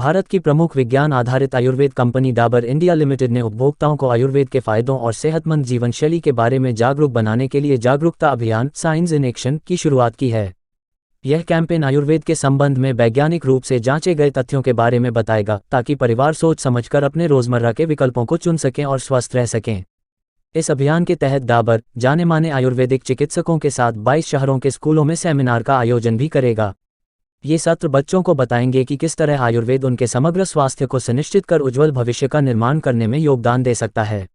भारत की प्रमुख विज्ञान आधारित Ayurveda company Dabur India limited ने उपभोक्ताओं को आयुर्वेद के फायदों और सेहतमंद जीवनशैली के बारे में जागरूक बनाने के लिए जागरूकता अभियान साइंस इन एक्शन की शुरुआत की है। यह कैंपेन आयुर्वेद के संबंध में वैज्ञानिक रूप से जांचे गए तथ्यों के बारे में बताएगा, ताकि परिवार सोच समझकर अपने रोजमर्रा के विकल्पों को चुन सकें और स्वस्थ रह सकें। इस अभियान के तहत डाबर जाने माने आयुर्वेदिक चिकित्सकों के साथ 22 शहरों के स्कूलों में सेमिनार का आयोजन भी करेगा। ये सत्र बच्चों को बताएंगे कि किस तरह आयुर्वेद उनके समग्र स्वास्थ्य को सुनिश्चित कर उज्जवल भविष्य का निर्माण करने में योगदान दे सकता है।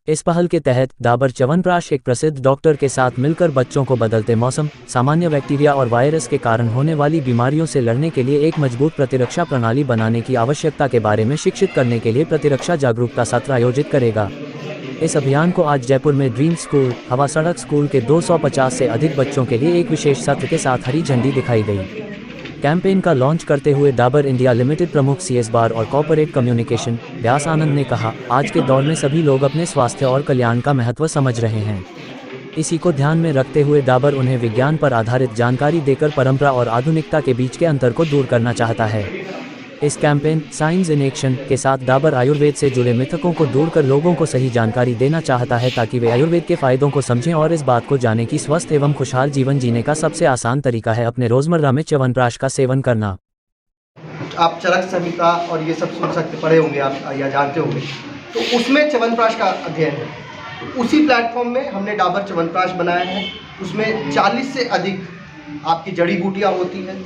इस पहल के तहत डाबर च्यवनप्राश एक प्रसिद्ध डॉक्टर के साथ मिलकर बच्चों को बदलते मौसम, सामान्य बैक्टीरिया और वायरस के कारण होने वाली बीमारियों से लड़ने के लिए एक मजबूत प्रतिरक्षा प्रणाली बनाने की आवश्यकता के बारे में शिक्षित करने के लिए प्रतिरक्षा जागरूकता सत्र आयोजित करेगा। इस अभियान को आज जयपुर में ड्रीम स्कूल, हवा सड़क स्कूल के 250 से अधिक बच्चों के लिए एक विशेष सत्र के साथ हरी झंडी दिखाई गई। कैंपेन का लॉन्च करते हुए डाबर इंडिया लिमिटेड प्रमुख CS बार और कॉर्पोरेट कम्युनिकेशन व्यास आनंद ने कहा, आज के दौर में सभी लोग अपने स्वास्थ्य और कल्याण का महत्व समझ रहे हैं। इसी को ध्यान में रखते हुए डाबर उन्हें विज्ञान पर आधारित जानकारी देकर परंपरा और आधुनिकता के बीच के अंतर को दूर करना चाहता है। इस कैंपेन साइंस इन एक्शन के साथ डाबर आयुर्वेद से जुड़े मिथकों को दूर कर लोगों को सही जानकारी देना चाहता है, ताकि वे आयुर्वेद के फायदों को समझें और इस बात को जानें कि स्वस्थ एवं खुशहाल जीवन जीने का सबसे आसान तरीका है अपने रोजमर्रा में च्यवनप्राश का सेवन करना। आप चरक संहिता और ये सब सुन सकते, पढ़े होंगे आप या जानते होंगे, तो उसमें च्यवनप्राश का अध्ययन है। उसी प्लेटफॉर्म में हमने डाबर च्यवनप्राश बनाया है। उसमें 40 से अधिक आपकी जड़ी बूटियाँ होती हैं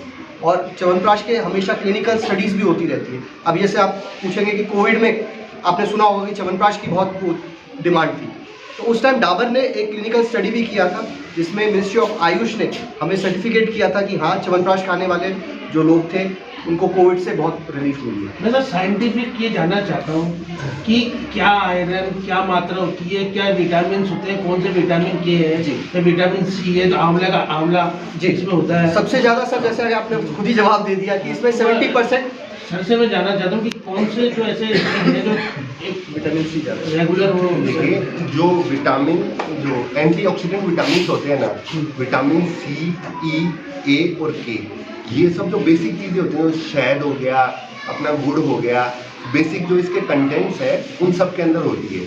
और च्यवनप्राश के हमेशा क्लिनिकल स्टडीज़ भी होती रहती है। अब जैसे आप पूछेंगे कि कोविड में आपने सुना होगा कि च्यवनप्राश की बहुत डिमांड थी, तो उस टाइम डाबर ने एक क्लिनिकल स्टडी भी किया था, जिसमें मिनिस्ट्री ऑफ आयुष ने हमें सर्टिफिकेट किया था कि हाँ, च्यवनप्राश खाने वाले जो लोग थे उनको कोविड से बहुत रिलीफ मिली है। मैं सर साइंटिफिक ये जानना चाहता हूँ कि क्या आयरन, क्या मात्रा होती है, क्या विटामिन होते हैं, कौन से विटामिन के है जी, तो विटामिन C है, तो आंवला जी इसमें होता है सबसे ज़्यादा। सर जैसे आपने खुद ही जवाब दे दिया कि इसमें 70%। सर से मैं जानना चाहता हूँ कि कौन से जो ऐसे हैं जो एक विटामिन C ज़्यादा रेगुलर हो। देखिए, जो विटामिन, जो एंटीऑक्सीडेंट विटामिन होते हैं ना, विटामिन C, E, A और K, ये सब जो बेसिक चीज़ें होती हैं, शहद हो गया, अपना गुड़ हो गया, बेसिक जो इसके कंटेंट्स है उन सब के अंदर होती है।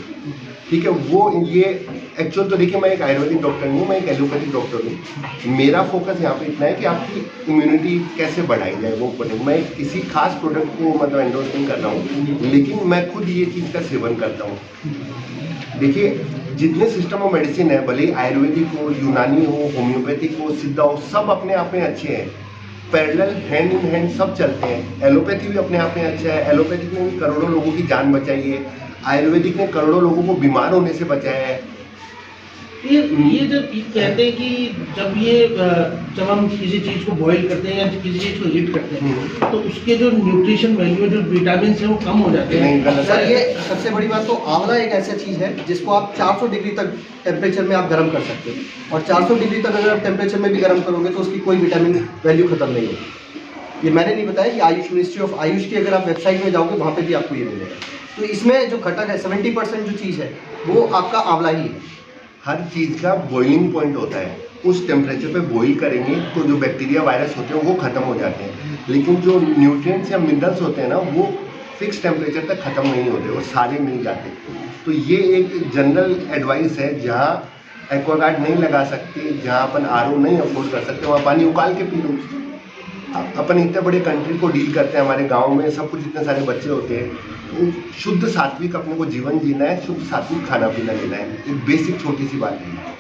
ठीक है, वो ये एक्चुअल तो देखिए, मैं एक आयुर्वेदिक डॉक्टर नहीं हूँ, मैं एक एलोपैथिक डॉक्टर हूँ। मेरा फोकस यहाँ पे इतना है कि आपकी इम्यूनिटी कैसे बढ़ाई जाए, वो ऊपर। मैं किसी खास प्रोडक्ट को मतलब एंडोर्स नहीं कर रहा हूँ, लेकिन मैं खुद ये चीज़ का सेवन करता हूँ। देखिए, जितने सिस्टम ऑफ मेडिसिन है, भले आयुर्वेदिक हो, यूनानी हो, होम्योपैथिक हो, सिद्धा हो, सब अपने आप में अच्छे हैं। पैरेलल हैंड इन हैंड सब चलते हैं। एलोपैथी भी अपने आप में अच्छा है। एलोपैथिक ने भी करोड़ों लोगों की जान बचाई है। आयुर्वेदिक ने करोड़ों लोगों को बीमार होने से बचाया है। ये जब कहते हैं कि जब हम किसी चीज़ को बॉईल करते हैं या किसी चीज़ को हीट करते हैं, तो उसके जो न्यूट्रिशन वैल्यू, जो विटामिन है, वो कम हो जाते हैं। सर ये सबसे बड़ी बात, तो आंवला एक ऐसा चीज़ है जिसको आप 400 डिग्री तक टेम्परेचर में आप गर्म कर सकते हैं, और 400 डिग्री तक अगर आप टेम्परेचर में भी गर्म करोगे तो उसकी कोई विटामिन वैल्यू खत्म नहीं होगी। ये मैंने नहीं बताया, कि आयुष, मिनिस्ट्री ऑफ आयुष की अगर आप वेबसाइट में जाओगे वहाँ पर भी आपको ये मिलेगा। तो इसमें जो घटक है 70% जो चीज़ है वो आपका आंवला ही है। हर चीज़ का बॉइलिंग पॉइंट होता है। उस टेम्परेचर पे बॉईल करेंगे तो जो बैक्टीरिया, वायरस होते हैं वो ख़त्म हो जाते हैं, लेकिन जो न्यूट्रिएंट्स या मिनरल्स होते हैं ना, वो फिक्स टेम्परेचर तक ख़त्म नहीं होते, वो सारे मिल जाते हैं। तो ये एक जनरल एडवाइस है। जहाँ एक्वागार्ड नहीं लगा सकते, जहाँ अपन RO नहीं अफोर्ड कर सकते, वहाँ पानी उबाल के पी लो। अपन इतने बड़े कंट्री को डील करते हैं, हमारे गांव में सब कुछ इतने सारे बच्चे होते हैं, तो शुद्ध सात्विक अपने को जीवन जीना है, शुद्ध सात्विक खाना पीना लेना है। एक बेसिक छोटी सी बात है।